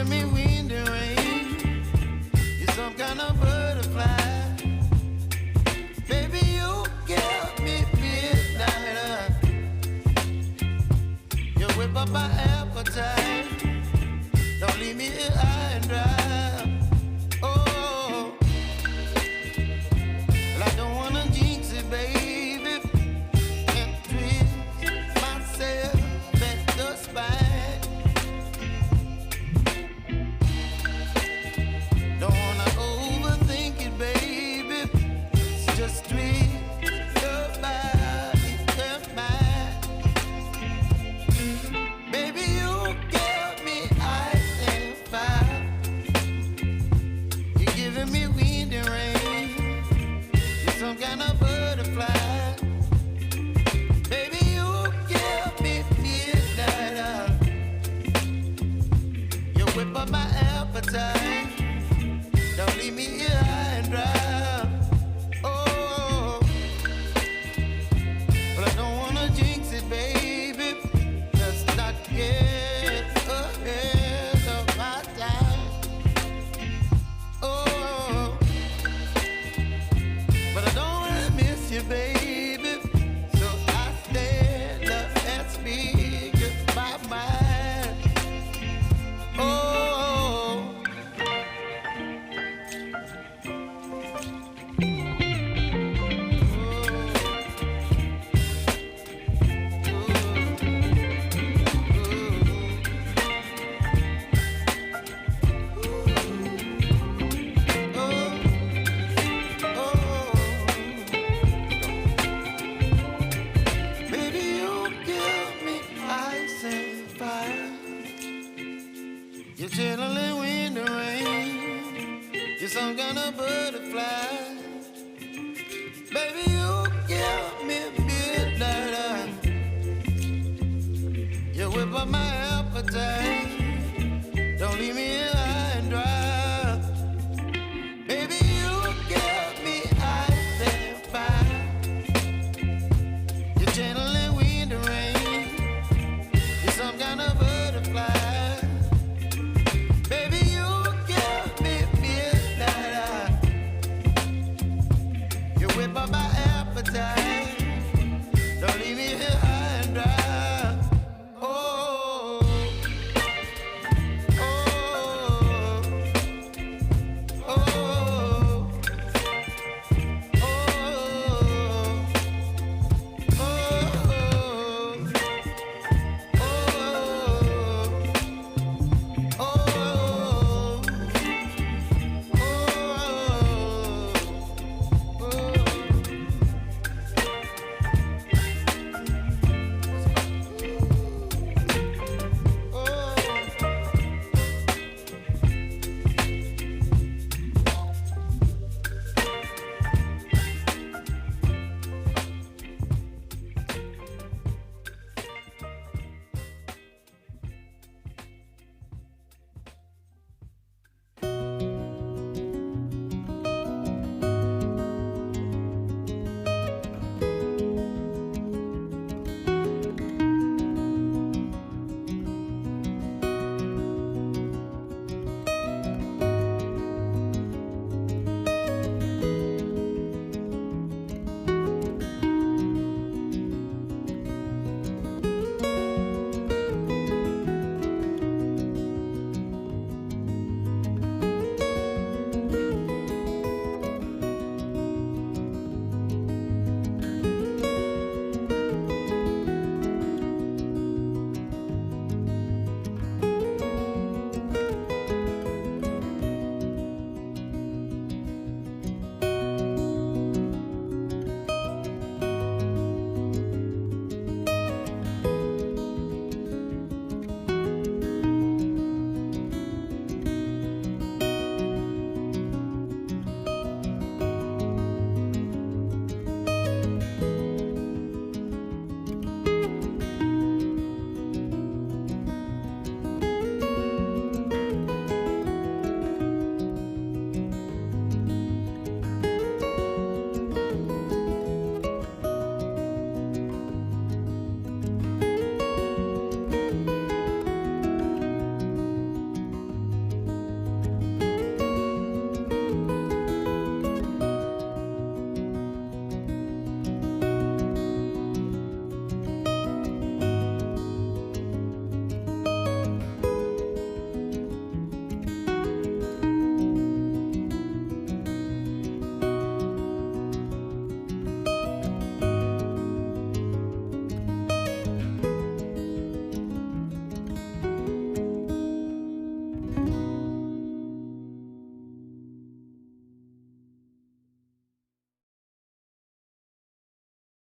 giving me wind and rain. You're some kind of butterfly. Baby, you give me midnight. You whip up my appetite. Don't leave me here high and dry. Oh, well, I don't wanna jinx it, baby, and twist myself at the spine. Don't wanna overthink it, baby. It's just twist your body and mine. Baby, you give me ice and fire. You're giving me wind and rain. You're some kind of butterfly. Baby, you give me midnight. You whip up my appetite. Don't leave me here high and dry. Oh, well, I don't wanna jinx it, baby. Let's not get ahead of my time. Oh, but I don't wanna miss you, baby. So I stand up and speak my mind. Oh. Baby, you give me ice and fire. You're chilling wind and rain. You're some kind of butterfly. Baby, you give me midnight. You whip up my appetite.